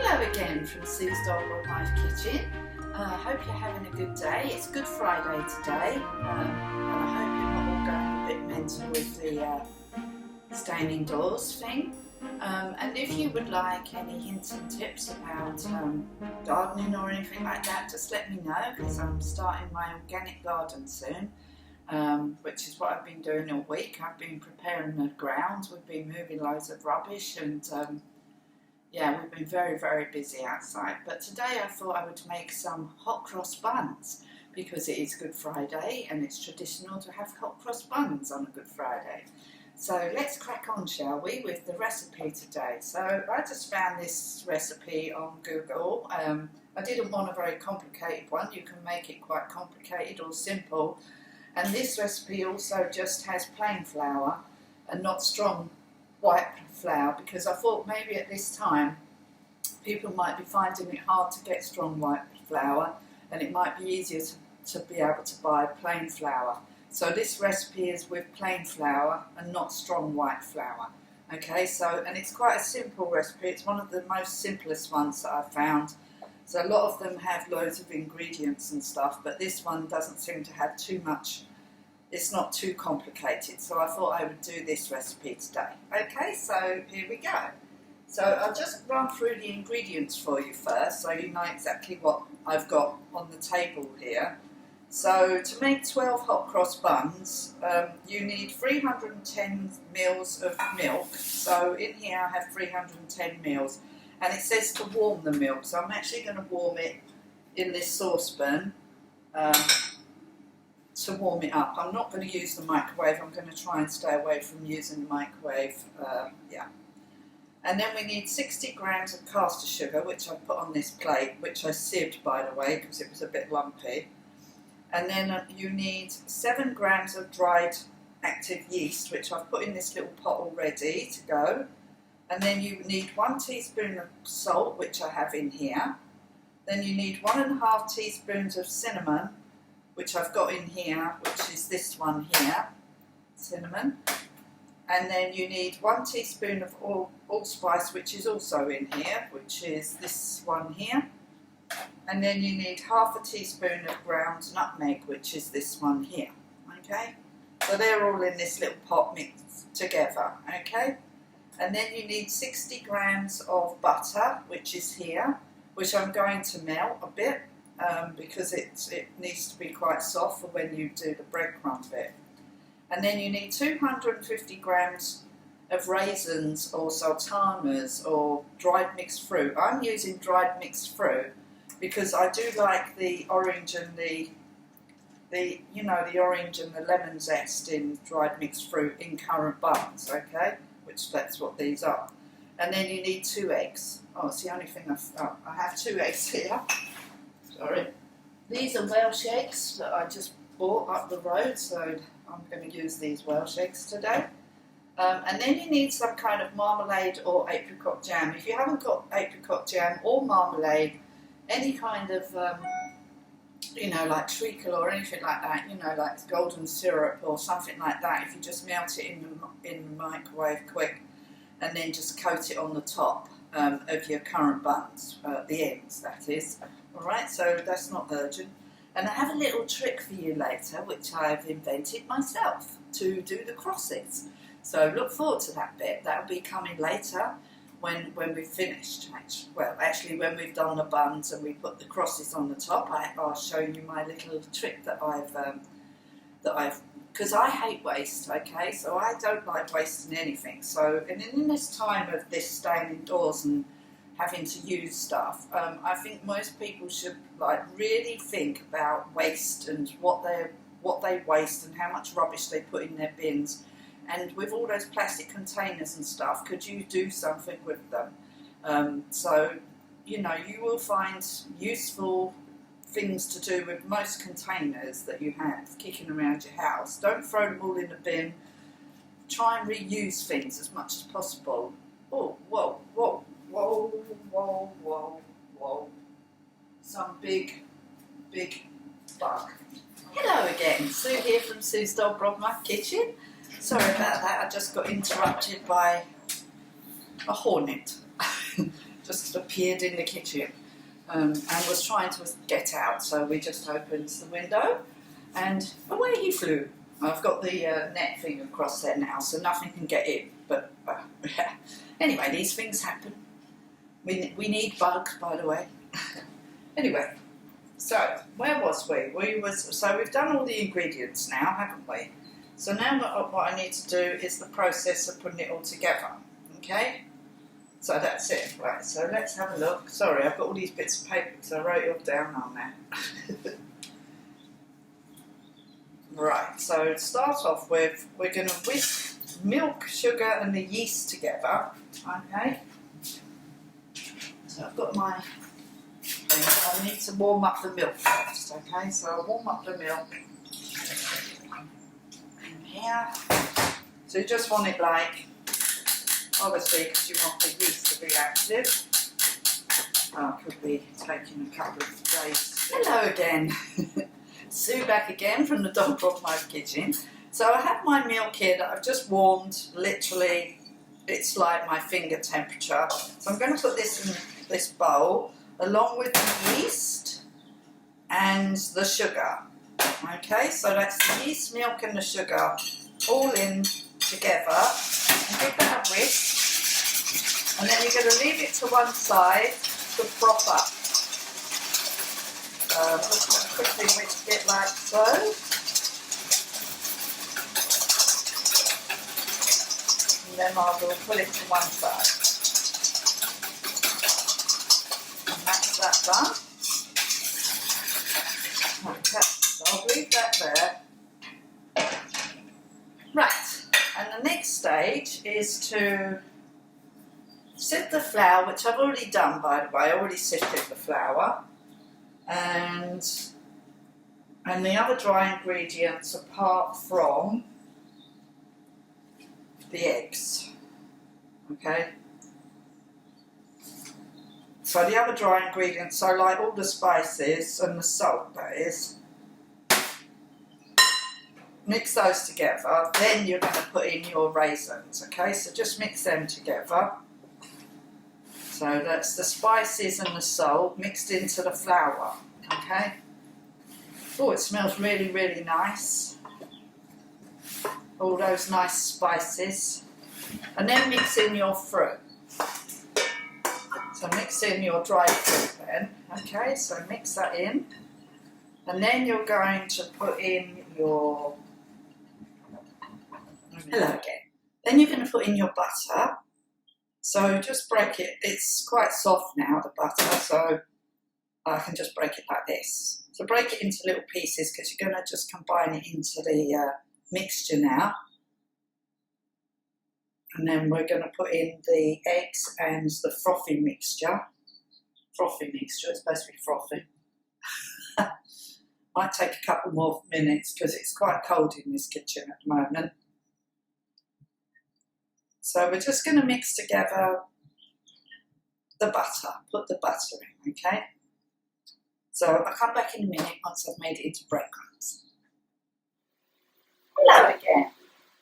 Hello again from Sue's Dog Life Kitchen. I hope you're having a good day. It's Good Friday today, and I hope you're not all going a bit mental with the staying indoors thing. And if you would like any hints and tips about gardening or anything like that, just let me know, because I'm starting my organic garden soon, which is what I've been doing all week. I've been preparing the ground, we've been moving loads of rubbish, and yeah, we've been very, very busy outside. But today I thought I would make some hot cross buns, because it is Good Friday and it's traditional to have hot cross buns on a Good Friday. So let's crack on, shall we, with the recipe today. So I just found this recipe on Google. I didn't want a very complicated one. You can make it quite complicated or simple. And this recipe also just has plain flour and not strong white flour, because I thought maybe at this time people might be finding it hard to get strong white flour, and it might be easier to be able to buy plain flour. So this recipe is with plain flour and not strong white flour. Okay, so, and it's quite a simple recipe. It's one of the most simplest ones that I've found. So a lot of them have loads of ingredients and stuff, but this one doesn't seem to have too much. It's not too complicated, so I thought I would do this recipe today. Okay, so here we go. So I'll just run through the ingredients for you first, so you know exactly what I've got on the table here. So to make 12 hot cross buns, you need 310 mils of milk. So in here I have 310 mils, and it says to warm the milk, so I'm actually going to warm it in this saucepan to warm it up. I'm not going to use the microwave. I'm going to try and stay away from using the microwave. Yeah. And then we need 60 grams of caster sugar, which I put on this plate, which I sieved, by the way, because it was a bit lumpy. And then you need 7 grams of dried active yeast, which I've put in this little pot already to go. And then you need 1 teaspoon of salt, which I have in here. Then you need 1½ teaspoons of cinnamon, which I've got in here, which is this one here, cinnamon. And then you need 1 teaspoon of allspice, which is also in here, which is this one here. And then you need ½ teaspoon of ground nutmeg, which is this one here, okay? So they're all in this little pot mixed together, okay? And then you need 60 grams of butter, which is here, which I'm going to melt a bit, because it needs to be quite soft for when you do the breadcrumb bit. And then you need 250 grams of raisins or sultanas or dried mixed fruit. I'm using dried mixed fruit because I do like the orange and the orange and the lemon zest in dried mixed fruit in currant buns, okay? Which that's what these are. And then you need 2 eggs. Oh, it's the only thing I have 2 eggs here. Sorry. These are Welsh eggs that I just bought up the road, so I'm going to use these Welsh eggs today. And then you need some kind of marmalade or apricot jam. If you haven't got apricot jam or marmalade, any kind of, like treacle or anything like that, like golden syrup or something like that, if you just melt it in the microwave quick and then just coat it on the top of your currant buns, the ends, that is. Alright, so that's not urgent. And I have a little trick for you later, which I've invented myself to do the crosses. So look forward to that bit. That'll be coming later when we've finished. Actually, when we've done the buns and we put the crosses on the top, I'll show you my little trick that I've because I hate waste, okay? So I don't like wasting anything. So, and in this time of this staying indoors and having to use stuff, I think most people should really think about waste and what they waste and how much rubbish they put in their bins. And with all those plastic containers and stuff, could you do something with them? So you will find useful things to do with most containers that you have kicking around your house. Don't throw them all in the bin. Try and reuse things as much as possible. Oh, whoa, whoa. Whoa, whoa, whoa, whoa. Some big bug. Hello again, Sue here from Sue's Dog Life Kitchen. Sorry about that, I just got interrupted by a hornet. just appeared in the kitchen and was trying to get out. So we just opened the window and away he flew. I've got the net thing across there now, so nothing can get in. But anyway, these things happen. We need bugs, by the way. Anyway, so where was we? So we've done all the ingredients now, haven't we? So now what I need to do is the process of putting it all together. Okay? So that's it. Right, so let's have a look. Sorry, I've got all these bits of paper because I wrote it all down on there. Right, so to start off with, we're going to whisk milk, sugar and the yeast together. Okay? So I've got my thing. I need to warm up the milk first. Okay, so I'll warm up the milk in here. So you just want it like, obviously because you want the yeast to be active. Could be taking a couple of days. Hello again. Sue back again from the Dog Broth Life kitchen. So I have my milk here that I've just warmed, literally it's like my finger temperature. So I'm going to put this in this bowl along with the yeast and the sugar. Okay, so that's the yeast, milk and the sugar all in together. And give that a whisk. And then you're going to leave it to one side to froth up. Just going to quickly whisk it like so. And then I will put it to one side. And that's that done. Okay, so I'll leave that there. Right, and the next stage is to sift the flour, which I've already done by the way. I already sifted the flour. And the other dry ingredients apart from the eggs. Okay, so the other dry ingredients, so like all the spices and the salt, that is, mix those together. Then you're going to put in your raisins. Okay, so just mix them together. So that's the spices and the salt mixed into the flour, okay? Oh, it smells really, really nice. All those nice spices. And then mix in your fruit. So mix in your dried fruit then, okay? So mix that in. And then you're going to put in your... Hello again. Then you're going to put in your butter. So just break it, it's quite soft now, the butter, so I can just break it like this. So break it into little pieces because you're going to just combine it into the mixture now. And then we're going to put in the eggs and the frothy mixture. Frothy mixture, it's supposed to be frothy. Might take a couple more minutes because it's quite cold in this kitchen at the moment. So we're just going to mix together the butter, put the butter in, okay? So I'll come back in a minute once I've made it into breadcrumbs. Hello again.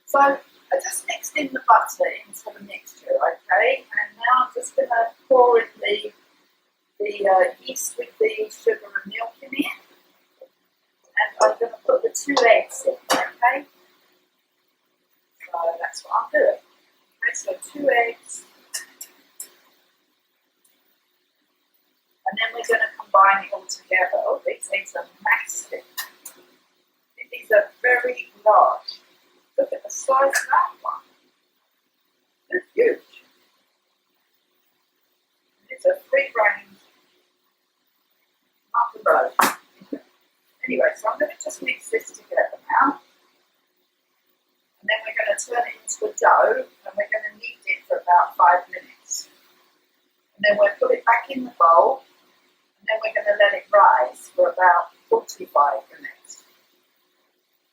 So I just mixed in the butter into the mixture, okay? And now I'm just going to pour in the yeast with the sugar and milk in it. And I'm going to put the 2 eggs in, okay? So that's what I'm doing. So 2 eggs, and then we're going to combine it all together. Oh, these eggs are massive. These are very large. Look at the size of that one. They're huge. It's a free-range mutton roast. Anyway, so I'm going to just mix this together now. And then we're going to turn it into a dough and we're going to knead it for about 5 minutes. And then we'll put it back in the bowl and then we're going to let it rise for about 45 minutes.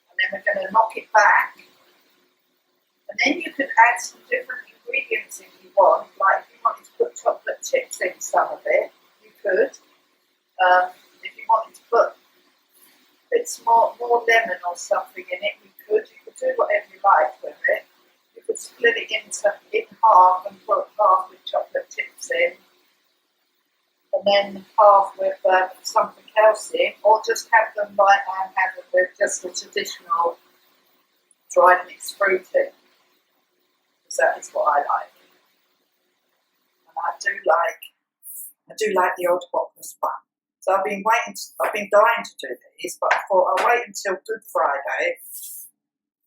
And then we're going to knock it back. And then you could add some different ingredients if you want. Like if you wanted to put chocolate chips in some of it, you could. If you wanted to put bits more lemon or something in it, you could do whatever you like with it. You could split it in half and put half with chocolate chips in. and then half with something else in, or just have them like I have it with just the traditional dried mixed fruit in. Because that is what I like. And I do like the old Hot Cross Bun. So I've been dying to do these, but I thought I'll wait until Good Friday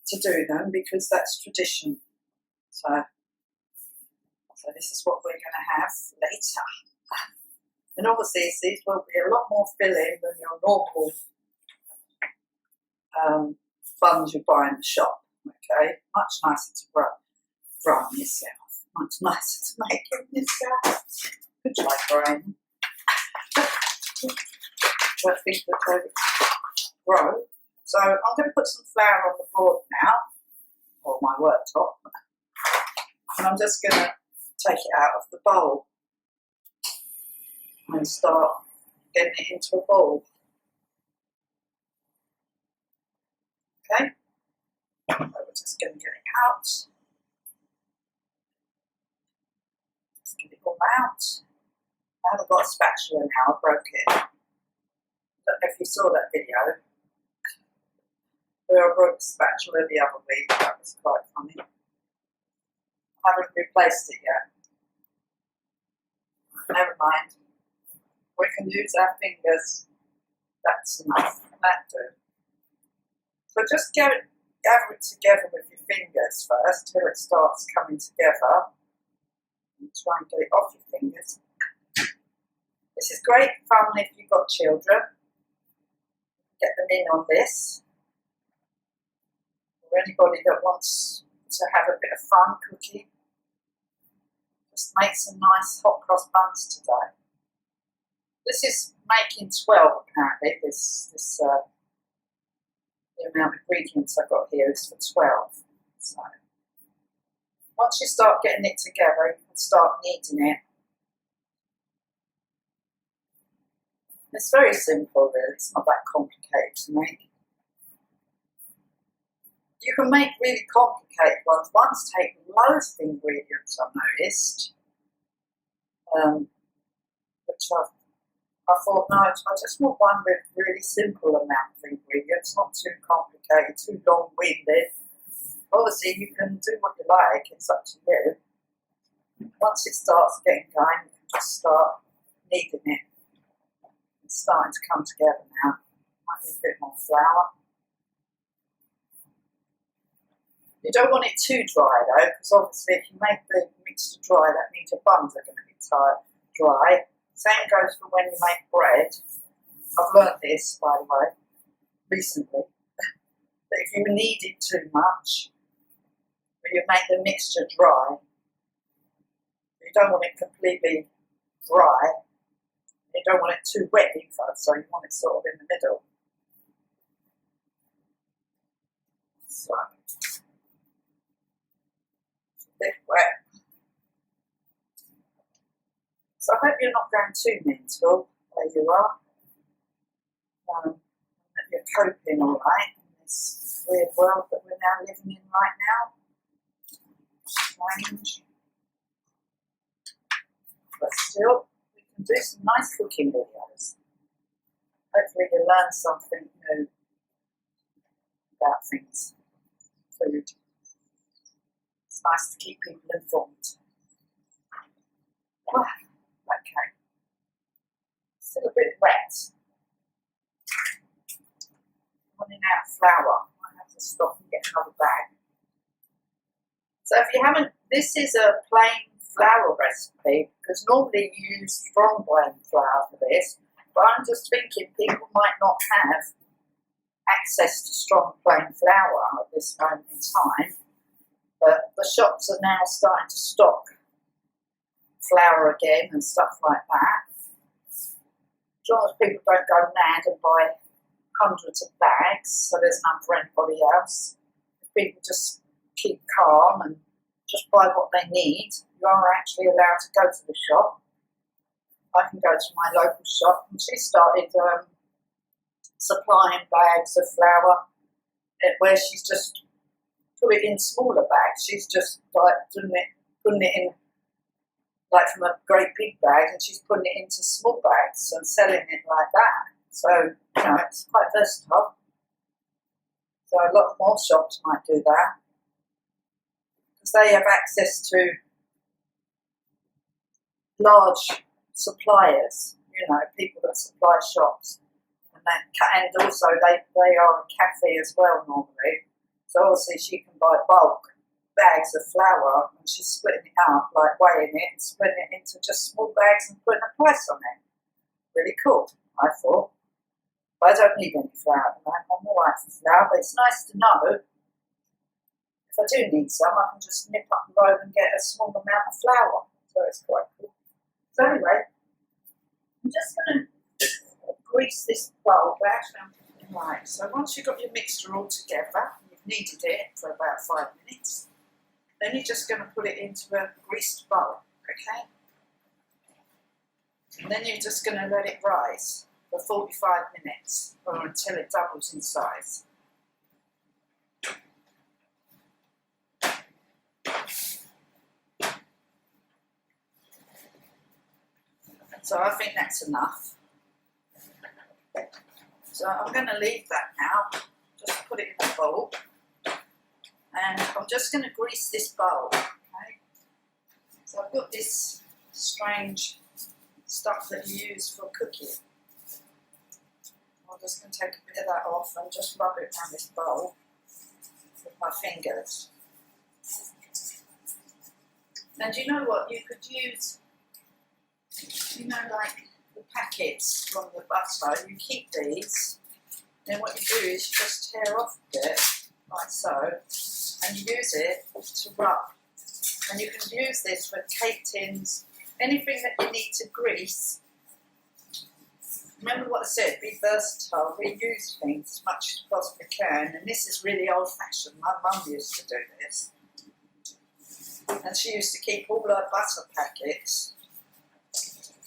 to do them because that's tradition. So this is what we're going to have later. And obviously these will be a lot more filling than your normal buns you buy in the shop. Okay, much nicer to run yourself. Much nicer to make it yourself. Good try, Brian. I think that they grow. So I'm going to put some flour on the board now, or my worktop, and I'm just going to take it out of the bowl and start getting it into a bowl. Okay, so we're just going to get it out. Just get it all out. I haven't got a spatula now, I broke it. I don't know if you saw that video where I broke the spatula the other week. That was quite funny. I haven't replaced it yet. Never mind. We can use our fingers. That's enough. That'll do. So just gather it together with your fingers first till it starts coming together. And try and get it off your fingers. This is great fun if you've got children. Get them in on this. Or anybody that wants to have a bit of fun cooking. Just make some nice hot cross buns today. This is making 12 apparently. The amount of ingredients I've got here is for 12. So once you start getting it together, you can start kneading it. It's very simple really, it's not that complicated to make. You can make really complicated ones. Ones take loads of ingredients, I've noticed. Which I thought, no, I just want one with really simple amount of ingredients, not too complicated, too long-winded. Obviously, you can do what you like, it's up to you. Once it starts getting going, you can just start kneading it. It's starting to come together now. Might need a bit more flour. You don't want it too dry though, because obviously if you make the mixture dry, that means your buns are going to be dry. Same goes for when you make bread. I've learned this, by the way, recently. That if you knead it too much, or you make the mixture dry, you don't want it completely dry. You don't want it too wet either, so you want it sort of in the middle. So, it's a bit wet. So I hope you're not going too mental where you are. That you're coping all right in this weird world that we're now living in right now. Strange. But still, we can do some nice cooking videos. Hopefully you learn something new about things. Food. It's nice to keep people informed. Oh, okay. Still a bit wet. Running out of flour. I have to stop and get another bag. So if you haven't, this is a plain flour recipe because normally you use strong grain flour for this, but I'm just thinking people might not have access to strong plain flour at this moment in time, but the shops are now starting to stock flour again and stuff like that. As long as people don't go mad and buy hundreds of bags, so there's none for anybody else. If people just keep calm and just buy what they need, you are actually allowed to go to the shop. I can go to my local shop, and she started supplying bags of flour where she's just put it in smaller bags. She's just like putting it in like from a great big bag, and she's putting it into small bags and selling it like that. So, you know, it's quite versatile. So a lot more shops might do that because they have access to large suppliers, you know, people that supply shops. And also they are a cafe as well normally. So obviously she can buy bulk bags of flour and she's splitting it up, like weighing it and splitting it into just small bags and putting a price on it. Really cool, I thought. But I don't need any flour at the moment. I'm alright for flour, but it's nice to know if I do need some, I can just nip up the road and get a small amount of flour. So it's quite cool. So anyway, I'm just going to grease this bowl back. Right, so once you've got your mixture all together, you've kneaded it for about 5 minutes, then you're just going to put it into a greased bowl, okay? And then you're just going to let it rise for 45 minutes or until it doubles in size. So I think that's enough. So I'm going to leave that now, just put it in a bowl, and I'm just going to grease this bowl, okay? So I've got this strange stuff that you use for cooking. I'm just going to take a bit of that off and just rub it around this bowl with my fingers. And you know what, you could use, you know, like the packets from the butter, you keep these, then what you do is you just tear off a bit, like so, and you use it to rub. And you can use this for cake tins, anything that you need to grease. Remember what I said, be versatile, reuse things as much as you possibly can, and this is really old fashioned. My mum used to do this. And she used to keep all her butter packets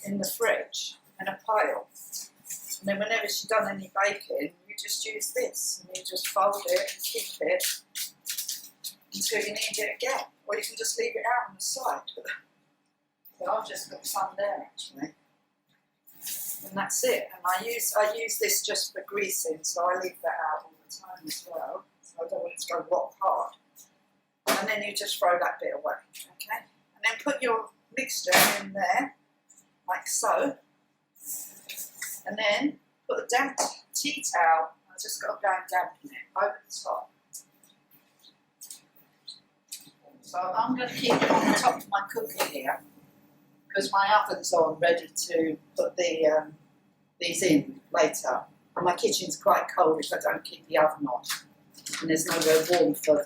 in the fridge in a pile, and then whenever she'd done any baking, you just use this and you just fold it and keep it until you need it again, or you can just leave it out on the side. So I've just got some there actually, and that's it. And I use this just for greasing, so I leave that out all the time as well, so I don't want it to go rock hard. And then you just throw that bit away, okay? And then put your mixture in there like so, and then put a damp tea towel. I just got to go and dampen it over the top. So I'm going to keep it on the top of my cooker here because my oven's on, ready to put the these in later. And my kitchen's quite cold if I don't keep the oven on, and there's nowhere warm for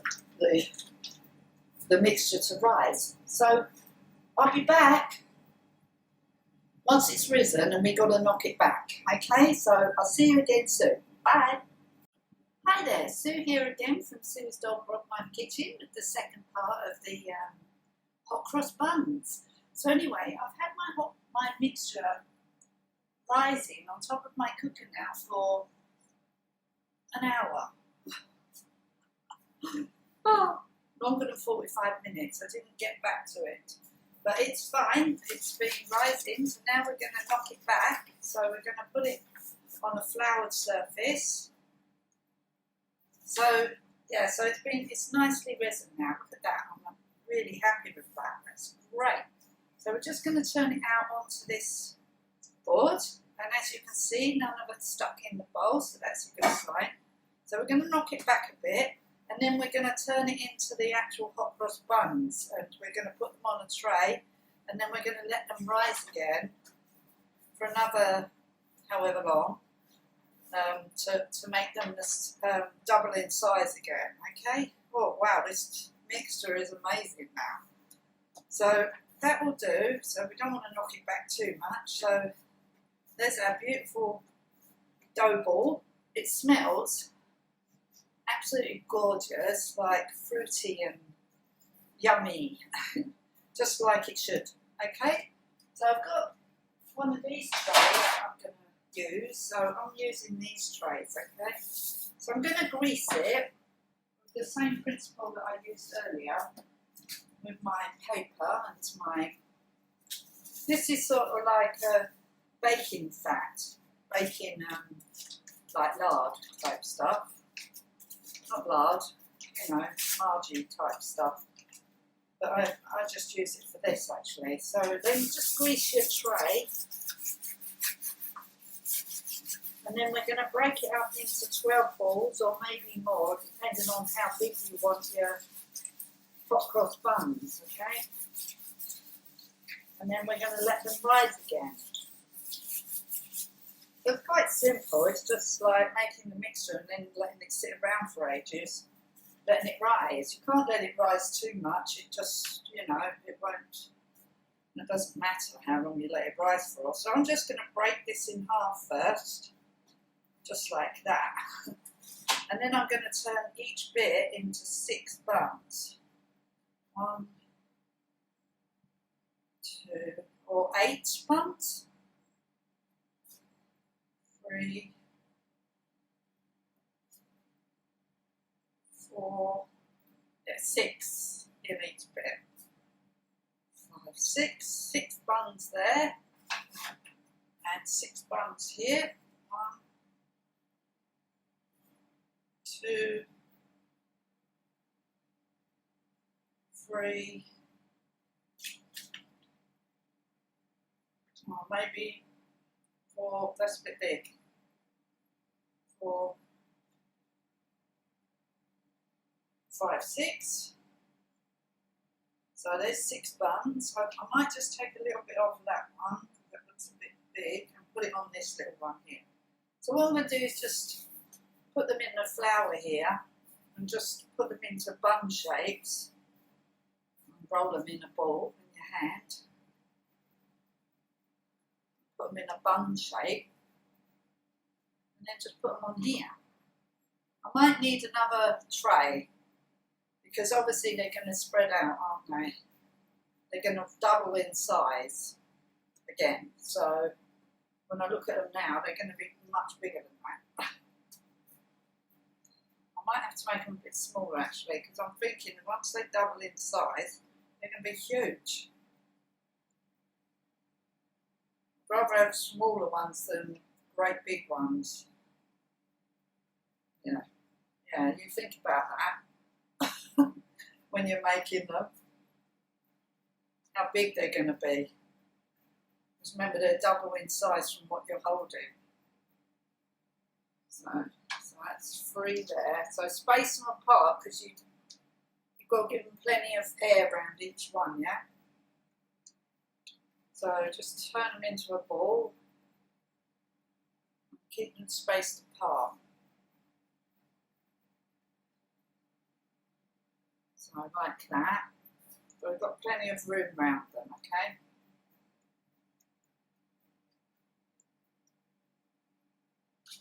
the mixture to rise. So I'll be back once it's risen and we've got to knock it back. Okay, so I'll see you again soon. Bye. Hi there, Sue here again from Sue's Dog Rock My Kitchen with the second part of the hot cross buns. So anyway, I've had my mixture rising on top of my cooker now for an hour. Oh, longer than 45 minutes. I didn't get back to it. But it's fine, it's been rising, so now we're going to knock it back. So we're going to put it on a floured surface. So, yeah, so it's nicely risen now. Look at that, I'm really happy with that. That's great. So we're just going to turn it out onto this board. And as you can see, none of it's stuck in the bowl, so that's a good sign. So we're going to knock it back a bit. And then we're going to turn it into the actual hot cross buns, and we're going to put them on a tray, and then we're going to let them rise again for another however long to make them double in size again. Okay? Oh wow, this mixture is amazing now. So that will do. So we don't want to knock it back too much. So there's our beautiful dough ball. It smells absolutely gorgeous, like fruity and yummy, just like it should. Okay, so I've got one of these trays that I'm going to use, so I'm using these trays. Okay, so I'm going to grease it with the same principle that I used earlier with my paper and my This is sort of like baking fat, baking like lard type stuff. Not lard, you know, margie type stuff. But I just use it for this actually. So then you just grease your tray. And then we're going to break it up into 12 balls or maybe more, depending on how big you want your hot cross buns, okay? And then we're going to let them rise again. So it's quite simple, it's just like making the mixture and then letting it sit around for ages, letting it rise. You can't let it rise too much, it just, you know, it won't, it doesn't matter how long you let it rise for. So I'm just going to break this in half first. Just like that. And then I'm going to turn each bit into 6 buns. 1, 2, or 8 buns. 3, 4, yeah, 6 in each bit. 5, 6 buns there. And 6 buns here. 1, 2, 3, or maybe 4, that's a bit big, 4, 5, 6, so there's 6 buns. I might just take a little bit off of that one, that looks a bit big, and put it on this little one here. So what I'm going to do is just put them in the flour here and just put them into bun shapes and roll them in a ball in your hand. Put them in a bun shape and then just put them on here. I might need another tray because obviously they're going to spread out, aren't they? They're going to double in size again. So when I look at them now, they're going to be much bigger than that. I might have to make them a bit smaller actually, because I'm thinking that once they double in size, they're going to be huge. I'd rather have smaller ones than great big ones. Yeah, you think about that when you're making them, how big they're going to be. Because remember, they're double in size from what you're holding. So that's 3 there. So space them apart because you've got to give them plenty of air around each one, yeah? So just turn them into a ball. Keep them spaced apart. So like that. So we've got plenty of room around them, okay?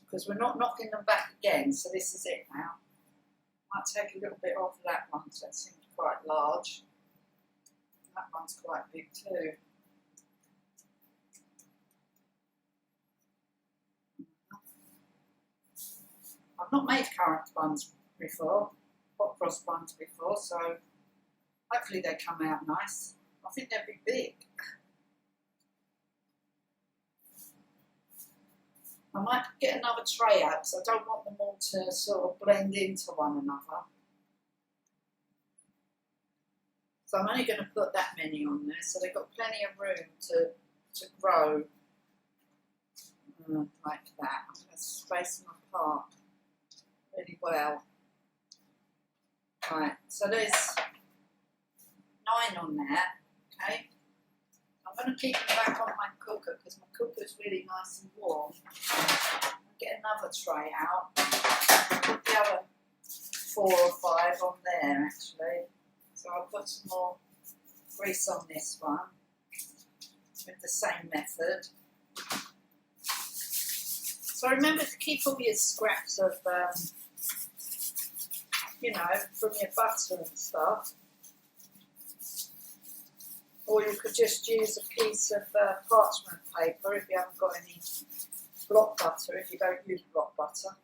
Because we're not knocking them back again, so this is it now. Might take a little bit off of that one, so it seems quite large. That one's quite big too. I've not made currant buns before, hot cross buns before, so hopefully they come out nice. I think they'll be big. I might get another tray out because I don't want them all to sort of blend into one another. So I'm only going to put that many on there, so they've got plenty of room to grow like that. I'm going to space them apart really well. Right, so there's 9 on there, okay? I'm going to keep them back on my cooker because my cooker is really nice and warm. I'll get another tray out. Put the other 4 or 5 on there actually. So I'll put some more grease on this one with the same method. So remember to keep all your scraps of, you know, from your butter and stuff. Or you could just use a piece of parchment paper if you haven't got any block butter, if you don't use block butter.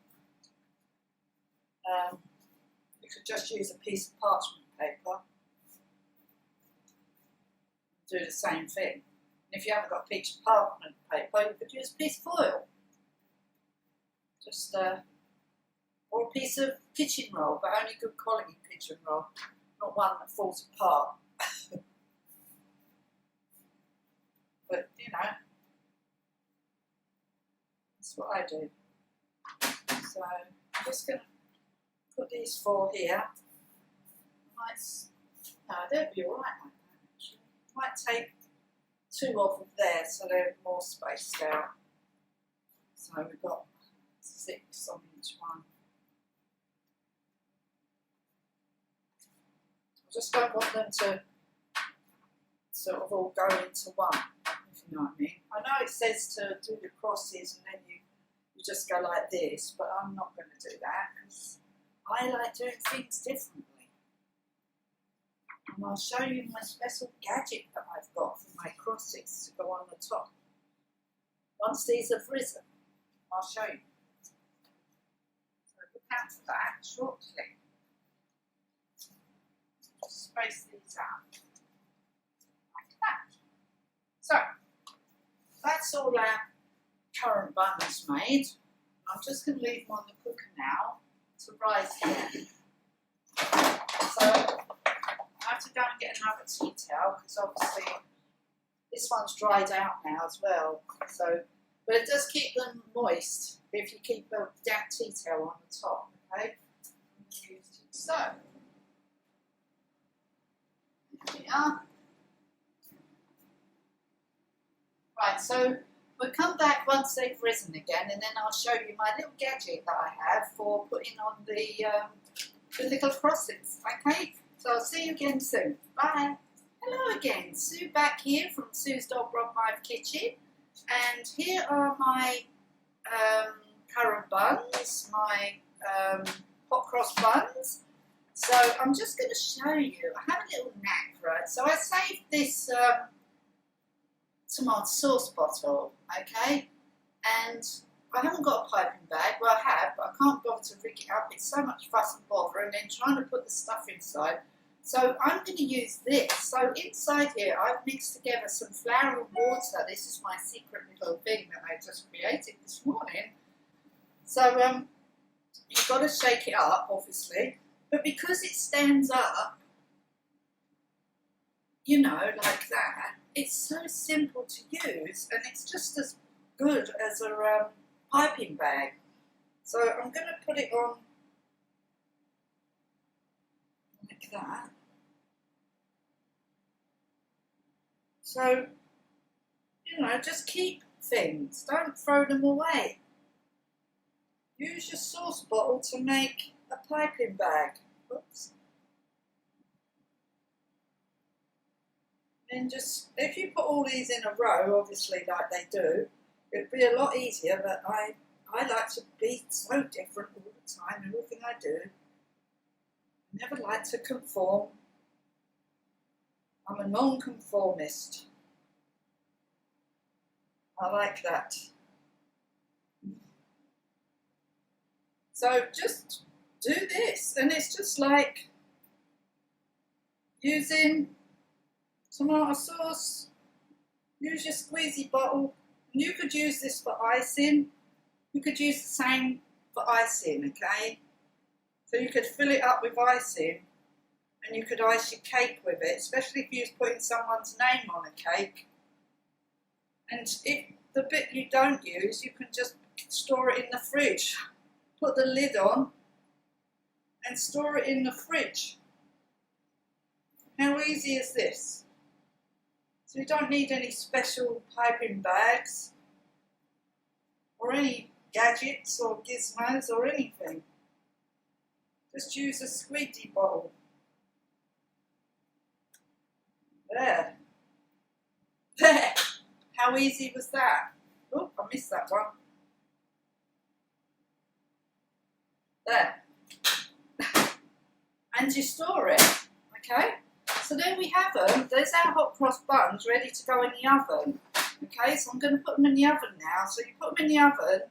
You could just use a piece of parchment paper. Do the same thing. And if you haven't got a piece of parchment paper, you could use a piece of foil. Just or a piece of kitchen roll, but only good quality kitchen roll, not one that falls apart. But you know, that's what I do. So I'm just going to put these 4 here. No, they'll be alright like that actually. Might take 2 off of there so they're more spaced out. So we've got 6 on each one. I just don't want them to sort of all go into one, if you know what I mean. I know it says to do the crosses and then you just go like this, but I'm not going to do that because I like doing things differently. And I'll show you my special gadget that I've got for my crosses to go on the top. Once these have risen, I'll show you. So look out for that shortly. Just space these out like that. So that's all our currant buns made. I'm just going to leave them on the cooker now to rise again. So I have to go and get another tea towel because obviously this one's dried out now as well. So, but it does keep them moist if you keep a damp tea towel on the top. Okay. So there we are. Right. So we'll come back once they've risen again, and then I'll show you my little gadget that I have for putting on the little crosses. Okay. So I'll see you again soon. Bye. Hello again. Sue back here from Sue's Dog Rob Hive Kitchen. And here are my currant buns, my hot cross buns. So I'm just going to show you. I have a little knack, right? So I saved this tomato sauce bottle, okay? And I haven't got a piping bag. Well, I have, but I can't bother to rig it up. It's so much fuss and bother, and then trying to put the stuff inside. So I'm going to use this. So inside here, I've mixed together some flour and water. This is my secret little thing that I just created this morning. So you've got to shake it up, obviously. But because it stands up, you know, like that, it's so simple to use, and it's just as good as a piping bag. So I'm going to put it on like that. So, you know, just keep things. Don't throw them away. Use your sauce bottle to make a piping bag. Oops. And just, if you put all these in a row, obviously like they do, it'd be a lot easier, but I like to be so different all the time, everything I do. I never like to conform. I'm a non-conformist. I like that. So just do this, and it's just like using tomato sauce. Use your squeezy bottle. And you could use this for icing. You could use the same for icing, okay? So you could fill it up with icing, and you could ice your cake with it, especially if you was putting someone's name on a cake. And if the bit you don't use, you can just store it in the fridge. Put the lid on and store it in the fridge. How easy is this? So you don't need any special piping bags or any gadgets or gizmos or anything. Just use a squeegee bottle. There. There. How easy was that? Oh, I missed that one. There. And you store it, okay? So there we have them. There's our hot cross buns ready to go in the oven. Okay, so I'm going to put them in the oven now. So you put them in the oven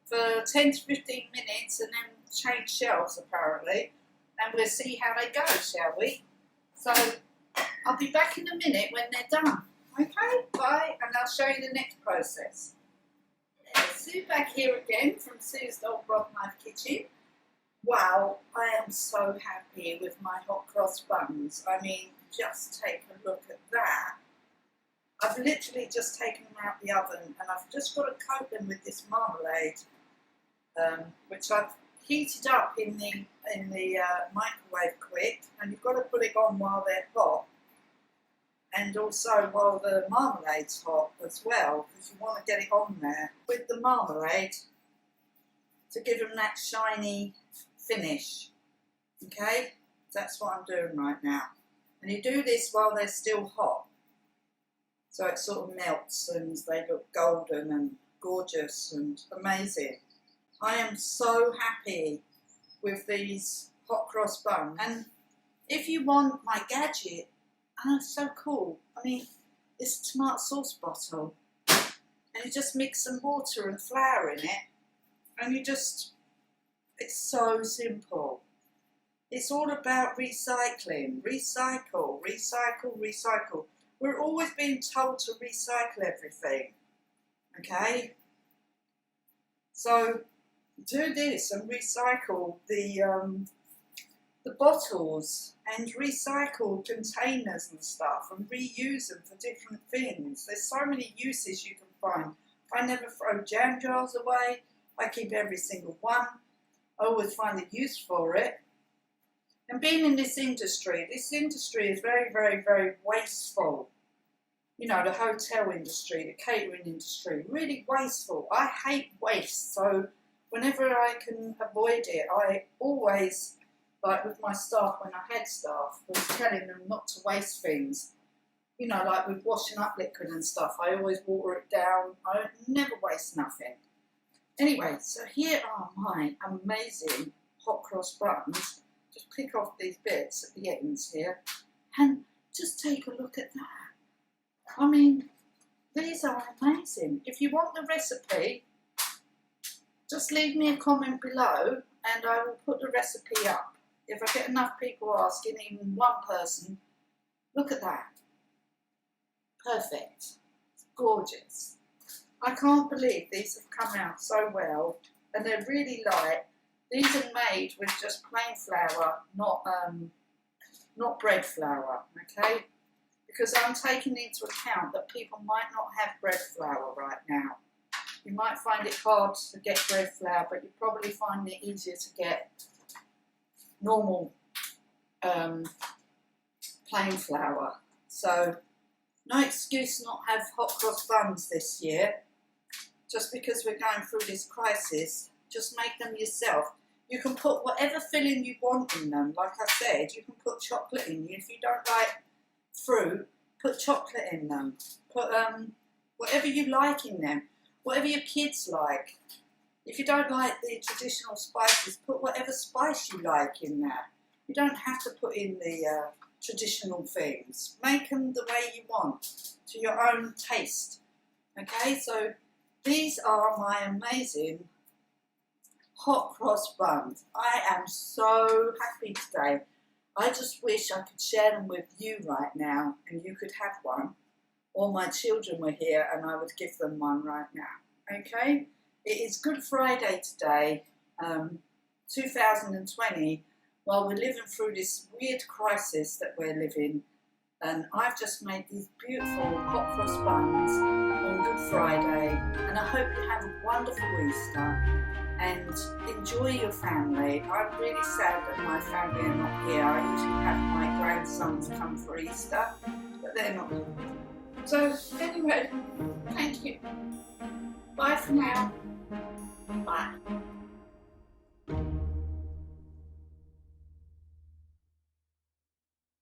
for 10 to 15 minutes and then change shelves apparently. And we'll see how they go, shall we? So I'll be back in a minute when they're done. Okay, bye. And show you the next process. Sue back here again from Sue's Old Broth Knife Kitchen. Wow, I am so happy with my hot cross buns. I mean, just take a look at that. I've literally just taken them out the oven and I've just got to coat them with this marmalade, which I've heated up in the microwave quick, and you've got to put it on while they're hot, and also while the marmalade's hot as well, because you want to get it on there with the marmalade to give them that shiny finish. Okay, that's what I'm doing right now, and you do this while they're still hot, so it sort of melts and they look golden and gorgeous and amazing. I am so happy with these hot cross buns. And if you want my gadget, oh, it's so cool. I mean, it's a tomato sauce bottle, and you just mix some water and flour in it, and it's so simple. It's all about recycling, recycle, recycle, recycle. We're always being told to recycle everything, okay? So do this and recycle the bottles and recycle containers and stuff and reuse them for different things. There's so many uses you can find. I never throw jam jars away. I keep every single one. I always find a use for it. And being in this industry is very, very, very wasteful. You know, the hotel industry, the catering industry, really wasteful. I hate waste, so whenever I can avoid it, I always, like with my staff, when I had staff, was telling them not to waste things. You know, like with washing up liquid and stuff, I always water it down. I never waste nothing. Anyway, so here are my amazing hot cross buns. Just pick off these bits at the ends here, and just take a look at that. I mean, these are amazing. If you want the recipe, just leave me a comment below and I will put the recipe up. If I get enough people asking, even one person, look at that. Perfect. Gorgeous. I can't believe these have come out so well, and they're really light. These are made with just plain flour, not bread flour, okay? Because I'm taking into account that people might not have bread flour right now. You might find it hard to get bread flour, but you probably find it easier to get normal plain flour. So no excuse not have hot cross buns this year. Just because we're going through this crisis, just make them yourself. You can put whatever filling you want in them. Like I said, you can put chocolate in. If you don't like fruit, put chocolate in them. Put whatever you like in them. Whatever your kids like. If you don't like the traditional spices, put whatever spice you like in there. You don't have to put in the traditional things. Make them the way you want, to your own taste. Okay, so these are my amazing hot cross buns. I am so happy today. I just wish I could share them with you right now and you could have one. Or my children were here and I would give them one right now. Okay? It is Good Friday today, 2020, while we're living through this weird crisis that we're living. And I've just made these beautiful hot cross buns on Good Friday. And I hope you have a wonderful Easter and enjoy your family. I'm really sad that my family are not here. I usually have my grandsons come for Easter, but they're not. So anyway, thank you. Bye for now.